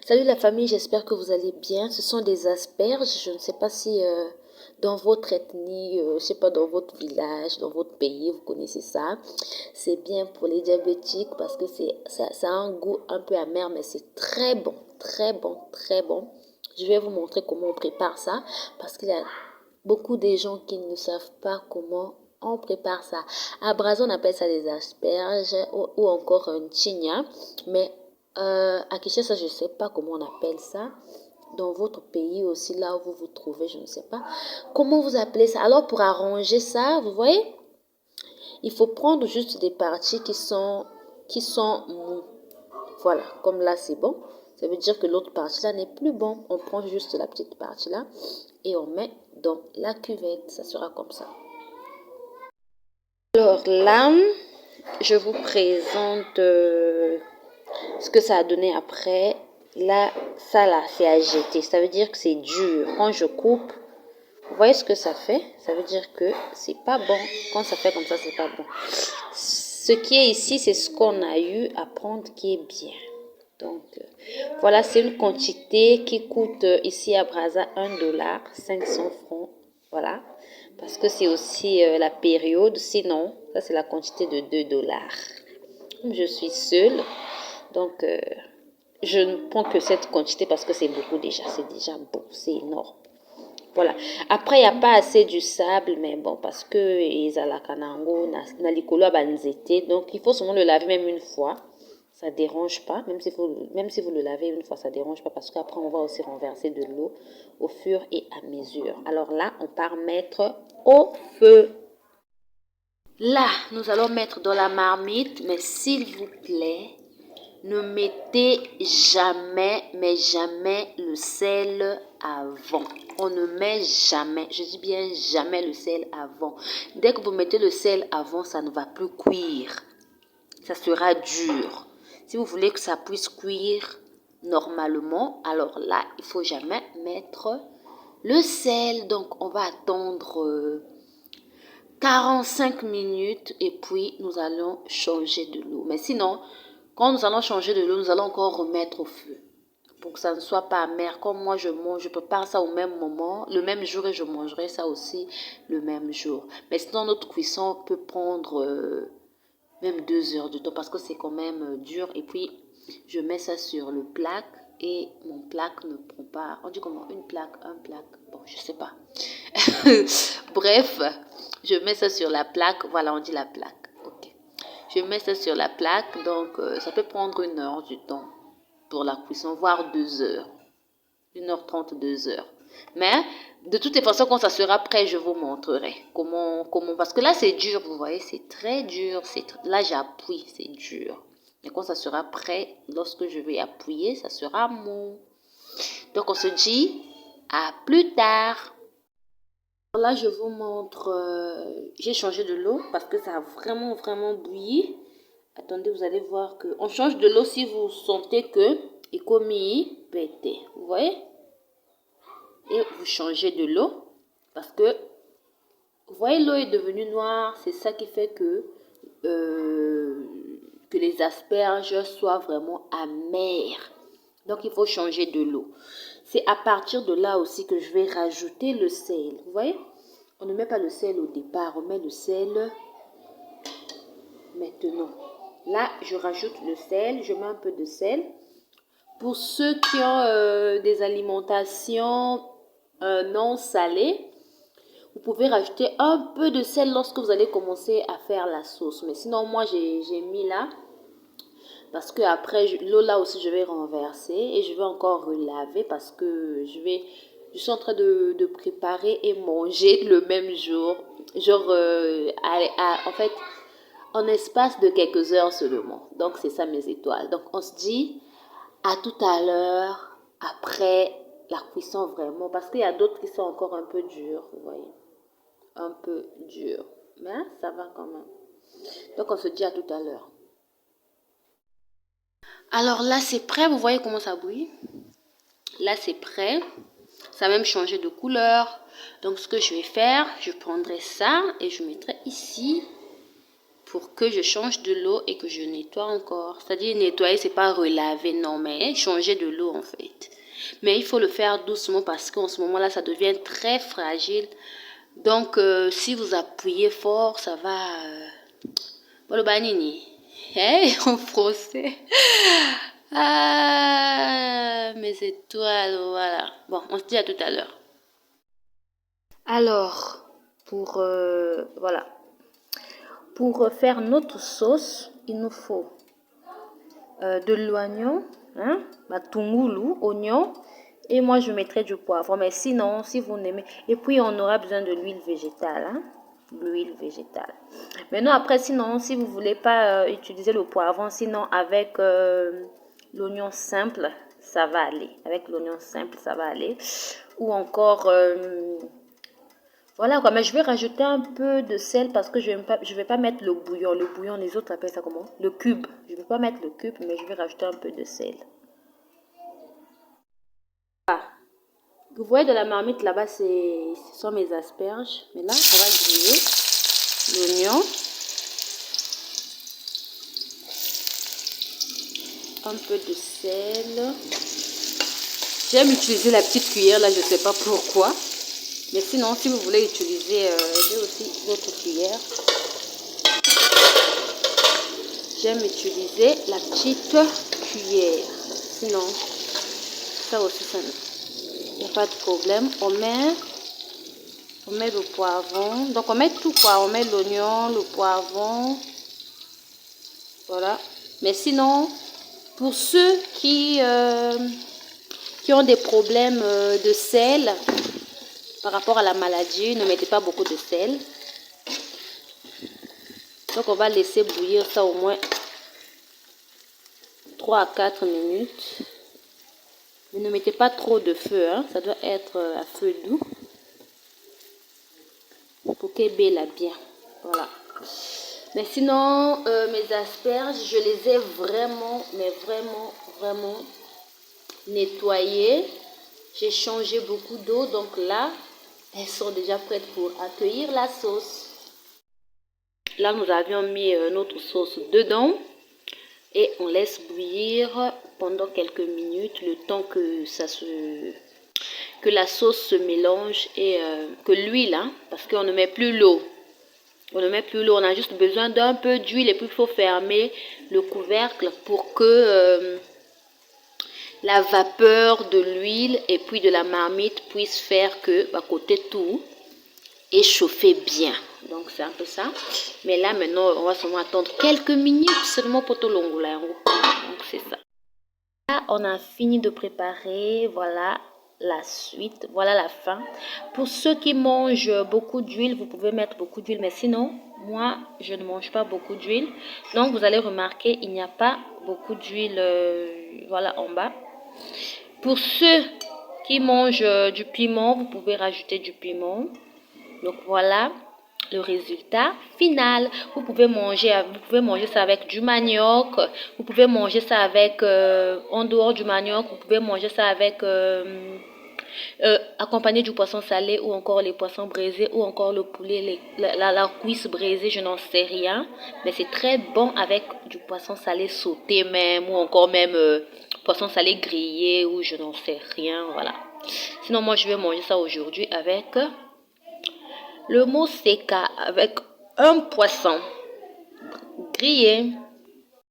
Salut la famille, j'espère que vous allez bien. Ce sont des asperges. Je ne sais pas si dans votre ethnie, je sais pas, dans votre village, dans votre pays, vous connaissez ça. C'est bien pour les diabétiques parce que ça a un goût un peu amer, mais c'est très bon, très bon, très bon. Je vais vous montrer comment on prépare ça parce qu'il y a beaucoup de gens qui ne savent pas comment on prépare ça. À Brazil, on appelle ça des asperges ou encore un chigna, mais à Kinshasa, je ne sais pas comment on appelle ça. Dans votre pays aussi, là où vous vous trouvez, je ne sais pas. Comment vous appelez ça? Alors, pour arranger ça, vous voyez, il faut prendre juste des parties qui sont mous. Voilà, comme là, c'est bon. Ça veut dire que l'autre partie-là n'est plus bon. On prend juste la petite partie-là et on met dans la cuvette. Ça sera comme ça. Alors là, je vous présente ce que ça a donné après. Là, ça là, c'est à jeter. Ça veut dire que c'est dur. Quand je coupe, vous voyez ce que ça fait? Ça veut dire que c'est pas bon. Quand ça fait comme ça, c'est pas bon. Ce qui est ici, c'est ce qu'on a eu à prendre qui est bien. Donc, voilà, c'est une quantité qui coûte ici à Brazza 1 $, 500 francs. Voilà, parce que c'est aussi la période. Sinon, ça c'est la quantité de 2 $. Comme je suis seule, donc je ne prends que cette quantité parce que c'est beaucoup déjà. C'est déjà bon, c'est énorme. Voilà. Après, il n'y a pas assez du sable, mais bon, parce que ils ont la kanango, na likolo ya banzete, donc il faut seulement le laver même une fois. Ça ne dérange pas, même si vous le lavez une fois, ça ne dérange pas parce qu'après, on va aussi renverser de l'eau au fur et à mesure. Alors là, on part mettre au feu. Là, nous allons mettre dans la marmite, mais s'il vous plaît, ne mettez jamais, mais jamais le sel avant. On ne met jamais, je dis bien jamais le sel avant. Dès que vous mettez le sel avant, ça ne va plus cuire. Ça sera dur. Si vous voulez que ça puisse cuire normalement, alors là, il faut jamais mettre le sel. Donc, on va attendre 45 minutes et puis nous allons changer de l'eau. Mais sinon, quand nous allons changer de l'eau, nous allons encore remettre au feu pour que ça ne soit pas amer. Comme moi, je prépare ça au même moment, le même jour et je mangerai ça aussi le même jour. Mais sinon, notre cuisson peut prendre même 2 heures de temps parce que c'est quand même dur. Et puis, je mets ça sur le plaque et mon plaque ne prend pas. On dit comment? Une plaque, un plaque. Bon, je sais pas. Bref, je mets ça sur la plaque. Voilà, on dit la plaque. Ok. Je mets ça sur la plaque. Donc, ça peut prendre 1 heure du temps pour la cuisson, voire 2 heures. 1h30, 2 heures. Mais de toutes les façons, quand ça sera prêt, je vous montrerai comment, parce que là, c'est dur, vous voyez, c'est très dur. Là, j'appuie, c'est dur. Et quand ça sera prêt, lorsque je vais appuyer, ça sera mou. Donc, on se dit à plus tard. Là, je vous montre, j'ai changé de l'eau parce que ça a vraiment, vraiment bouilli. Attendez, vous allez voir que on change de l'eau si vous sentez que il commis pété. Vous voyez? Et vous changez de l'eau parce que vous voyez, l'eau est devenue noire. C'est ça qui fait que les asperges soient vraiment amères. Donc, il faut changer de l'eau. C'est à partir de là aussi que je vais rajouter le sel. Vous voyez? On ne met pas le sel au départ. On met le sel maintenant. Là, je rajoute le sel. Je mets un peu de sel. Pour ceux qui ont des alimentations non salées, vous pouvez rajouter un peu de sel lorsque vous allez commencer à faire la sauce. Mais sinon, moi, j'ai mis là. Parce que après, l'eau là aussi, je vais renverser. Et je vais encore relaver parce que je suis en train de préparer et manger le même jour. Genre, en fait, en espace de quelques heures seulement. Donc, c'est ça mes étoiles. Donc, on se dit à tout à l'heure après la cuisson vraiment. Parce qu'il y a d'autres qui sont encore un peu durs, vous voyez. Un peu dur, mais ça va quand même. Donc on se dit à tout à l'heure. Alors là c'est prêt, vous voyez comment ça bouille. Là c'est prêt, ça a même changé de couleur. Donc ce que je vais faire, je prendrai ça et je mettrai ici pour que je change de l'eau et que je nettoie encore. C'est-à-dire nettoyer, c'est pas relaver, non, mais changer de l'eau en fait. Mais il faut le faire doucement parce qu'en ce moment-là, ça devient très fragile. Donc, si vous appuyez fort, ça va... le banini. Hey, en français. Ah, mes étoiles, voilà. Bon, on se dit à tout à l'heure. Alors, voilà. Pour faire notre sauce, il nous faut de l'oignon, hein, matungulu, oignon, et moi je mettrai du poivre. Mais sinon, si vous n'aimez, et puis on aura besoin de l'huile végétale, hein, l'huile végétale. Maintenant après, sinon, si vous voulez pas utiliser le poivron, sinon avec l'oignon simple, ça va aller. Avec l'oignon simple, ça va aller. Ou encore voilà quoi, mais je vais rajouter un peu de sel parce que je vais pas mettre le bouillon. Le bouillon, les autres appellent ça comment? Le cube. Je vais pas mettre le cube, mais je vais rajouter un peu de sel. Ah, vous voyez de la marmite là-bas, ce sont mes asperges. Mais là, on va griller l'oignon. Un peu de sel. J'aime utiliser la petite cuillère là, je sais pas pourquoi. Mais sinon, si vous voulez utiliser, j'ai aussi d'autres cuillères. J'aime utiliser la petite cuillère. Sinon, ça aussi, ça il n'y a pas de problème. On met le poivron. Donc, on met tout quoi. On met l'oignon, le poivron. Voilà. Mais sinon, pour ceux qui ont des problèmes de sel, par rapport à la maladie, ne mettez pas beaucoup de sel. Donc, on va laisser bouillir ça au moins 3 à 4 minutes. Mais ne mettez pas trop de feu, hein. Ça doit être à feu doux. Pour qu'elle bêle bien. Voilà. Mais sinon, mes asperges, je les ai vraiment, mais vraiment nettoyées. J'ai changé beaucoup d'eau. Donc là, elles sont déjà prêtes pour accueillir la sauce. Là, nous avions mis notre sauce dedans. Et on laisse bouillir pendant quelques minutes, le temps que la sauce se mélange et que l'huile, hein, parce qu'on ne met plus l'eau. On ne met plus l'eau, on a juste besoin d'un peu d'huile et puis il faut fermer le couvercle pour que la vapeur de l'huile et puis de la marmite puisse faire que, à côté tout, et chauffer bien. Donc c'est un peu ça. Mais là maintenant, on va seulement attendre quelques minutes seulement pour tout l'ongolais. Donc c'est ça. Là, on a fini de préparer, voilà la suite, voilà la fin. Pour ceux qui mangent beaucoup d'huile, vous pouvez mettre beaucoup d'huile, mais sinon, moi, je ne mange pas beaucoup d'huile. Donc, vous allez remarquer, il n'y a pas beaucoup d'huile, voilà, en bas. Pour ceux qui mangent du piment, vous pouvez rajouter du piment. Donc, voilà le résultat final. Vous pouvez manger ça avec du manioc. Vous pouvez manger ça avec, en dehors du manioc, vous pouvez manger ça avec, accompagné du poisson salé ou encore les poissons braisés ou encore le poulet, la cuisse braisée, je n'en sais rien. Mais c'est très bon avec du poisson salé sauté même ou encore même poisson salé grillé ou je n'en sais rien. Voilà. Sinon, moi, je vais manger ça aujourd'hui avec le moussaka, avec un poisson grillé.